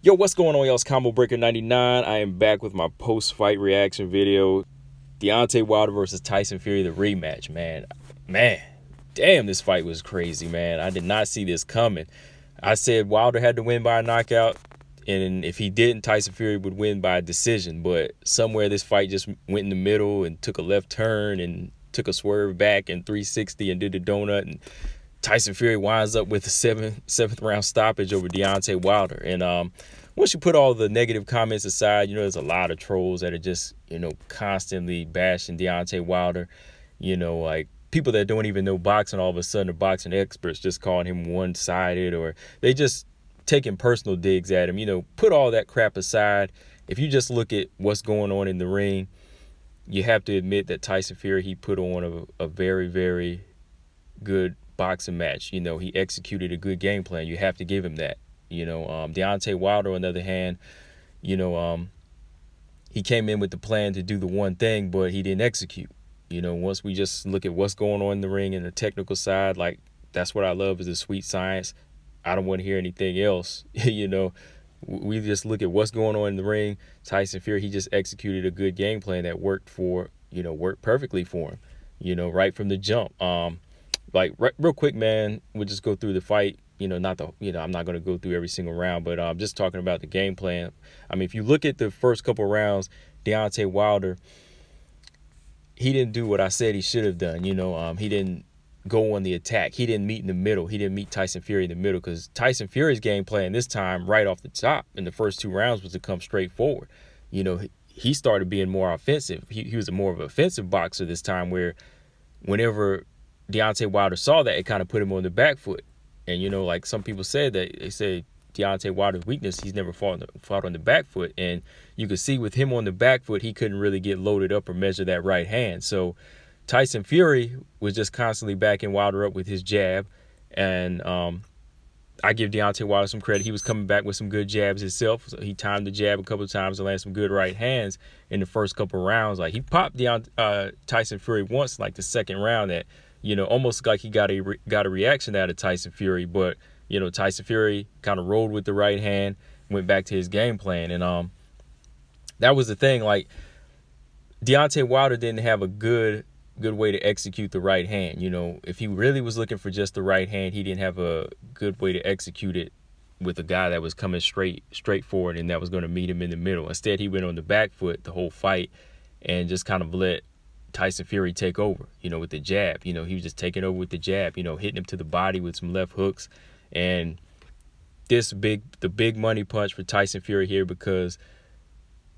Yo, what's going on, y'all? It's Combo Breaker 99. I am back with my post-fight reaction video. Deontay Wilder versus Tyson Fury, the rematch, man. Damn, this fight was crazy, man. I did not see this coming. I said Wilder had to win by a knockout, and if he didn't, Tyson Fury would win by a decision. But somewhere this fight just went in the middle and took a left turn and took a swerve back and 360 and did the donut, and Tyson Fury winds up with a seventh round stoppage over Deontay Wilder. And once you put all the negative comments aside, there's a lot of trolls that are just, constantly bashing Deontay Wilder. Like people that don't even know boxing, all of a sudden are boxing experts, just calling him one-sided, or they just taking personal digs at him. Put all that crap aside. If you just look at what's going on in the ring, you have to admit that Tyson Fury, he put on a very, very good boxing match. He executed a good game plan. You have to give him that. Deontay Wilder, on the other hand, he came in with the plan to do the one thing, but he didn't execute. Once we just look at what's going on in the ring and the technical side, like, that's what I love, is the sweet science. I don't want to hear anything else. We just look at what's going on in the ring. Tyson Fury, he just executed a good game plan that worked perfectly for him, right from the jump. Real quick, man, we'll just go through the fight. I'm not going to go through every single round, but I'm just talking about the game plan. I mean, if you look at the first couple rounds, Deontay Wilder, he didn't do what I said he should have done. He didn't go on the attack. He didn't meet in the middle. He didn't meet Tyson Fury in the middle, because Tyson Fury's game plan this time, right off the top in the first two rounds, was to come straight forward. He started being more offensive. He was a more of an offensive boxer this time, where whenever Deontay Wilder saw that, it kind of put him on the back foot. And, like some people said, that they say Deontay Wilder's weakness, he's never fought on the back foot. And you could see with him on the back foot, he couldn't really get loaded up or measure that right hand. So Tyson Fury was just constantly backing Wilder up with his jab. And I give Deontay Wilder some credit. He was coming back with some good jabs himself. So he timed the jab a couple of times and landed some good right hands in the first couple of rounds. Like, he popped Tyson Fury once, like the second round, that, almost like he got a reaction out of Tyson Fury. But, Tyson Fury kind of rolled with the right hand, went back to his game plan. And that was the thing. Like, Deontay Wilder didn't have a good way to execute the right hand. If he really was looking for just the right hand, he didn't have a good way to execute it with a guy that was coming straight forward and that was going to meet him in the middle. Instead, he went on the back foot the whole fight and just kind of let Tyson Fury take over, with the jab. He was just taking over with the jab, hitting him to the body with some left hooks. And the big money punch for Tyson Fury here, because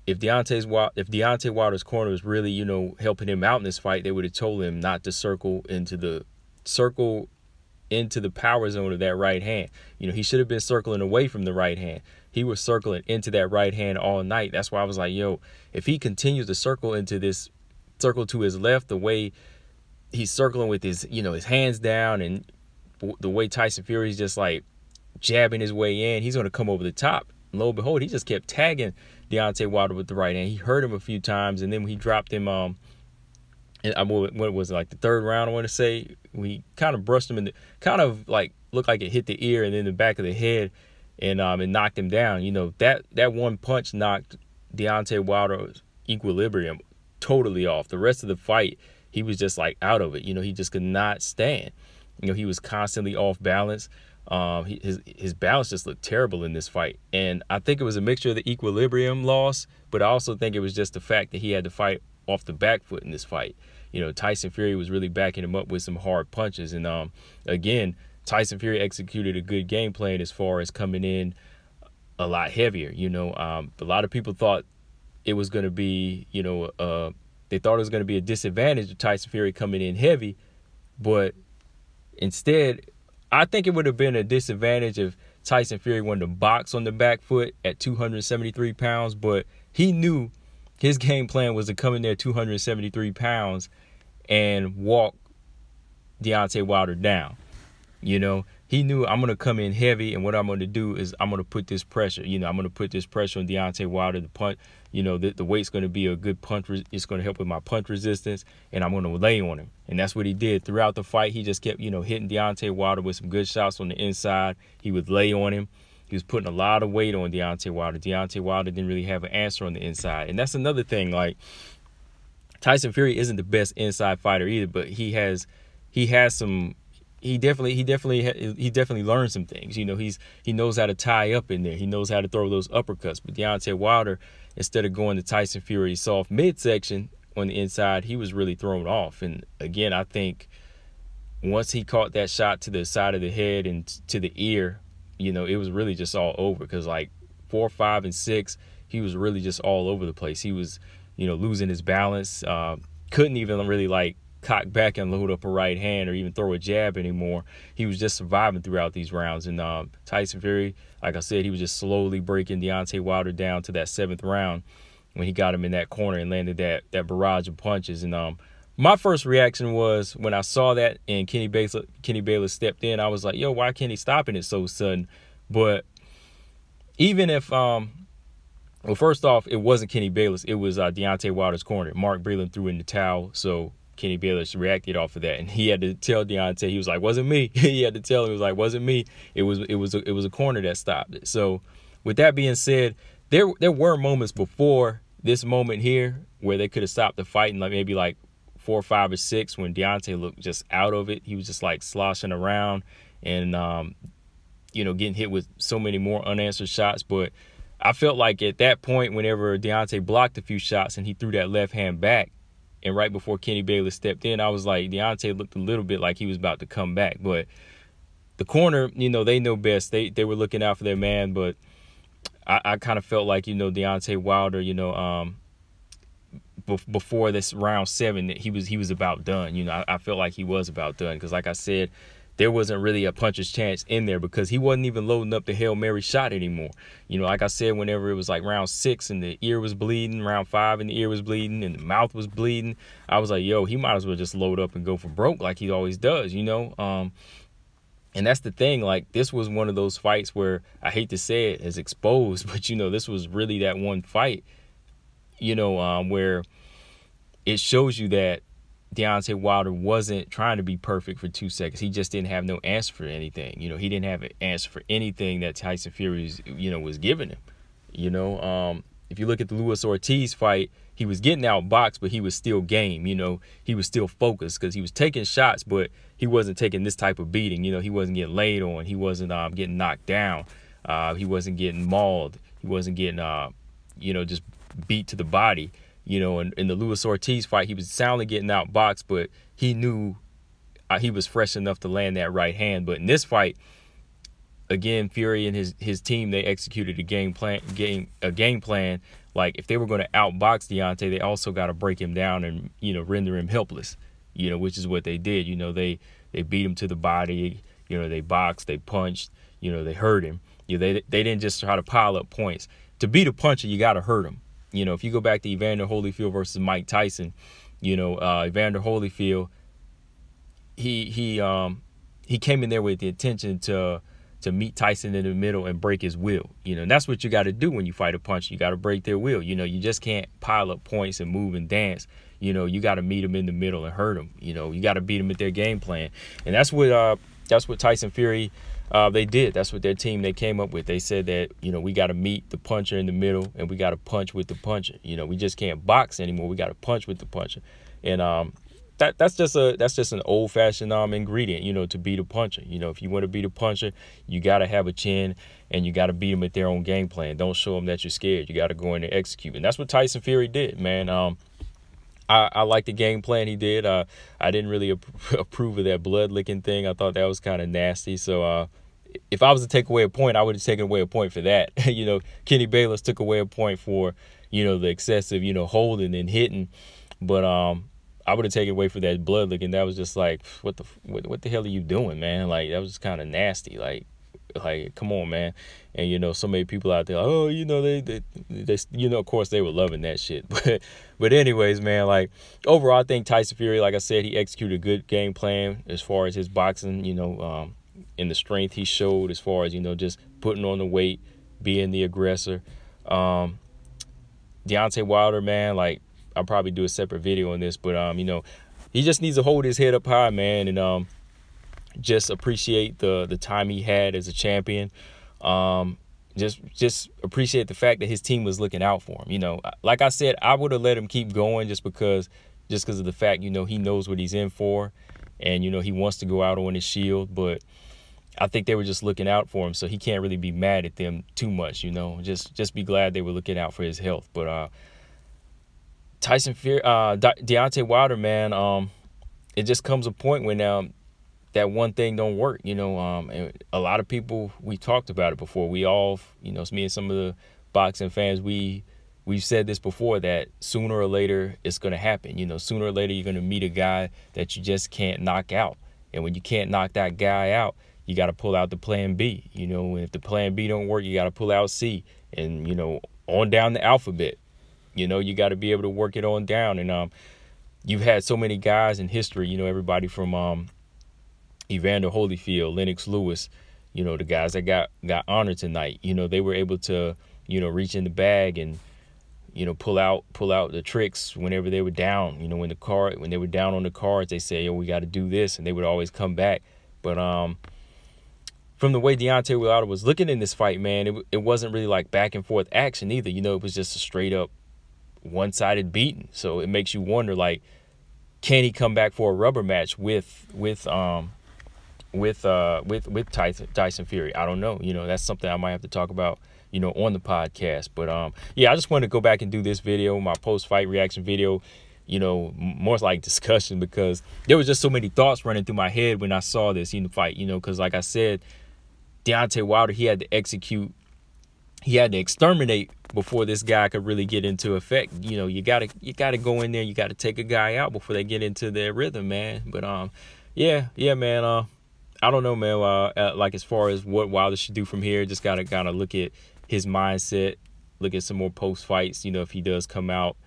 if Deontay Wilder's corner was really, helping him out in this fight, they would have told him not to circle into the power zone of that right hand. He should have been circling away from the right hand. He was circling into that right hand all night. That's why I was like, yo, if he continues to circle to his left, the way he's circling with his hands down, and the way Tyson Fury's just like jabbing his way in, he's going to come over the top. And lo and behold, he just kept tagging Deontay Wilder with the right hand. He hurt him a few times, and then when he dropped him, what was it, like the third round, I want to say, we kind of brushed him kind of like looked like it hit the ear and then the back of the head, and knocked him down. That one punch knocked Deontay Wilder's equilibrium totally off. The rest of the fight, he was just like out of it. He just could not stand. He was constantly off balance. His balance just looked terrible in this fight. And I think it was a mixture of the equilibrium loss, but I also think it was just the fact that he had to fight off the back foot in this fight. Tyson Fury was really backing him up with some hard punches. And again, Tyson Fury executed a good game plan as far as coming in a lot heavier. A lot of people thought it was going to be, they thought it was going to be a disadvantage of Tyson Fury coming in heavy, but instead, I think it would have been a disadvantage if Tyson Fury wanted to box on the back foot at 273 pounds, but he knew his game plan was to come in there 273 pounds and walk Deontay Wilder down. He knew, I'm going to come in heavy, and what I'm going to do is I'm going to put this pressure. I'm going to put this pressure on Deontay Wilder. The punch, the weight's going to be a good punch. It's going to help with my punch resistance, and I'm going to lay on him. And that's what he did throughout the fight. He just kept, hitting Deontay Wilder with some good shots on the inside. He would lay on him. He was putting a lot of weight on Deontay Wilder. Deontay Wilder didn't really have an answer on the inside. And that's another thing. Like, Tyson Fury isn't the best inside fighter either, but he definitely learned some things. You know, he knows how to tie up in there. He knows how to throw those uppercuts. But Deontay Wilder, instead of going to Tyson Fury's soft midsection on the inside, he was really thrown off. And again, I think once he caught that shot to the side of the head and to the ear, you know, it was really just all over. Because like 4, 5, and 6, he was really just all over the place. He was, you know, losing his balance. Couldn't even really like cock back and load up a right hand or even throw a jab anymore. He was just surviving throughout these rounds. And Tyson Fury, like I said, he was just slowly breaking Deontay Wilder down to that 7th round when he got him in that corner and landed that barrage of punches. And my first reaction was when I saw that and Kenny Bayless stepped in, I was like, yo, why can't he stopping it so sudden? But even if well, first off, it wasn't Kenny Bayless. It was Deontay Wilder's corner. Mark Breland threw in the towel, so Kenny Bayless reacted off of that, and he had to tell Deontay, he was like, "Wasn't me." He had to tell him, he was like, "Wasn't me. It was a corner that stopped it." So, with that being said, there were moments before this moment here where they could have stopped the fight, and like maybe like 4, 5, or 6 when Deontay looked just out of it. He was just like sloshing around and you know, getting hit with so many more unanswered shots, but I felt like at that point, whenever Deontay blocked a few shots and he threw that left hand back, and right before Kenny Bayless stepped in, I was like, Deontay looked a little bit like he was about to come back. But the corner, you know, they know best. They were looking out for their man, but I kind of felt like, you know, Deontay Wilder, you know, before this round 7, that he was about done. You know, I felt like he was about done because, like I said, there wasn't really a puncher's chance in there because he wasn't even loading up the Hail Mary shot anymore. You know, like I said, whenever it was like round 6 and the ear was bleeding, round 5 and the ear was bleeding and the mouth was bleeding, I was like, yo, he might as well just load up and go for broke like he always does, you know? And that's the thing, like, this was one of those fights where, I hate to say it, as exposed, but, you know, this was really that one fight, you know, where it shows you that Deontay Wilder wasn't trying to be perfect for 2 seconds. He just didn't have no answer for anything. You know, he didn't have an answer for anything that Tyson Fury, you know, was giving him. You know, if you look at the Luis Ortiz fight, he was getting outboxed, but he was still game. You know, he was still focused because he was taking shots, but he wasn't taking this type of beating. You know, he wasn't getting laid on. He wasn't getting knocked down. He wasn't getting mauled. He wasn't getting, you know, just beat to the body. You know, in the Luis Ortiz fight, he was soundly getting outboxed, but he knew he was fresh enough to land that right hand. But in this fight, again, Fury and his team, they executed a game plan. Like, if they were going to outbox Deontay, they also got to break him down and, you know, render him helpless, you know, which is what they did. You know, they beat him to the body. You know, they boxed, they punched, you know, they hurt him. You know, they didn't just try to pile up points. To beat a puncher, you got to hurt him. You know, if you go back to Evander Holyfield versus Mike Tyson, you know, Evander Holyfield, he came in there with the intention to meet Tyson in the middle and break his will. You know, and that's what you got to do when you fight a puncher. You got to break their will. You know, you just can't pile up points and move and dance. You know, you got to meet them in the middle and hurt them. You know, you got to beat them at their game plan. And that's what Tyson Fury, they did. That's what their team, they came up with. They said that, you know, we got to meet the puncher in the middle and we got to punch with the puncher. You know, we just can't box anymore. We got to punch with the puncher. And that's just an old-fashioned ingredient, you know, to beat a puncher. You know, if you want to beat a puncher, you got to have a chin and you got to beat them at their own game plan. Don't show them that you're scared. You got to go in and execute. And that's what Tyson Fury did, man. I like the game plan he did. I didn't really approve of that blood licking thing. I thought that was kind of nasty. So if I was to take away a point, I would have taken away a point for that. You know, Kenny Bayless took away a point for, you know, the excessive, you know, holding and hitting. But I would have taken away for that blood licking. That was just like, what the hell are you doing, man? Like, that was just kind of nasty. Like, come on, man. And, you know, so many people out there, oh, you know, they you know, of course they were loving that shit. But anyways, man, like, overall, I think Tyson Fury, like I said, he executed a good game plan as far as his boxing, you know, and the strength he showed as far as, you know, just putting on the weight, being the aggressor. Deontay Wilder, man, like, I'll probably do a separate video on this, but, you know, he just needs to hold his head up high, man, and just appreciate the time he had as a champion. Just appreciate the fact that his team was looking out for him. You know, like I said, I would have let him keep going just because of the fact, you know, he knows what he's in for, and, you know, he wants to go out on his shield. But I think they were just looking out for him, so he can't really be mad at them too much. You know, just be glad they were looking out for his health. But Tyson Fury, Deontay Wilder, man, it just comes a point when that one thing don't work, you know. And a lot of people, we talked about it before. We all, you know, it's me and some of the boxing fans, we've said this before, that sooner or later it's going to happen. You know, sooner or later you're going to meet a guy that you just can't knock out. And when you can't knock that guy out, you got to pull out the plan B. You know, and if the plan B don't work, you got to pull out C. And, you know, on down the alphabet. You know, you got to be able to work it on down. And you've had so many guys in history, you know, everybody from Evander Holyfield, Lennox Lewis, you know, the guys that got honored tonight. You know, they were able to, you know, reach in the bag and, you know, pull out the tricks whenever they were down. You know, when they were down on the cards, they say, "Yo, we got to do this," and they would always come back. But from the way Deontay Wilder was looking in this fight, man, it wasn't really like back and forth action either. You know, it was just a straight up one-sided beating. So it makes you wonder, like, can he come back for a rubber match with Tyson Fury? I don't know. You know, that's something I might have to talk about, you know, on the podcast. But yeah, I just wanted to go back and do this video, my post-fight reaction video, you know, more like discussion, because there was just so many thoughts running through my head when I saw this in the fight, you know, because like I said, Deontay Wilder, he had to exterminate before this guy could really get into effect. You know, you gotta go in there, you gotta take a guy out before they get into their rhythm, man. But yeah, man. I don't know, man. Like, as far as what Wilder should do from here, just gotta kind of look at his mindset, look at some more post fights. You know, if he does come out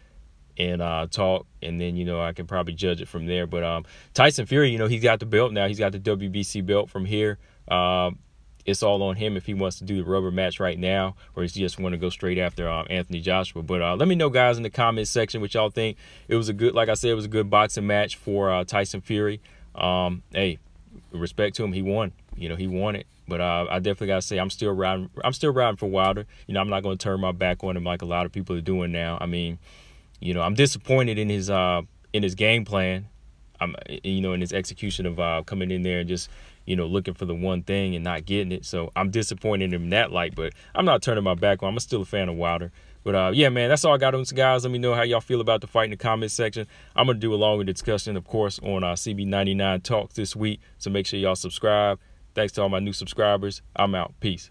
and talk, and then, you know, I can probably judge it from there. But Tyson Fury, you know, he's got the belt now. He's got the WBC belt. From here, it's all on him if he wants to do the rubber match right now, or if he just want to go straight after Anthony Joshua. But let me know, guys, in the comments section what y'all think. It was a good, like I said, it was a good boxing match for Tyson Fury. Hey, respect to him. He won. You know, he won it. But I definitely gotta say, I'm still riding for Wilder. You know, I'm not gonna turn my back on him like a lot of people are doing now. I mean, you know, I'm disappointed in his game plan. You know, in his execution of coming in there and just, you know, looking for the one thing and not getting it. So I'm disappointed in that light, but I'm not turning my back on him. I'm still a fan of Wilder. But yeah, man, that's all I got on this, guys. Let me know how y'all feel about the fight in the comment section. I'm going to do a longer discussion, of course, on CB99 Talks this week. So make sure y'all subscribe. Thanks to all my new subscribers. I'm out. Peace.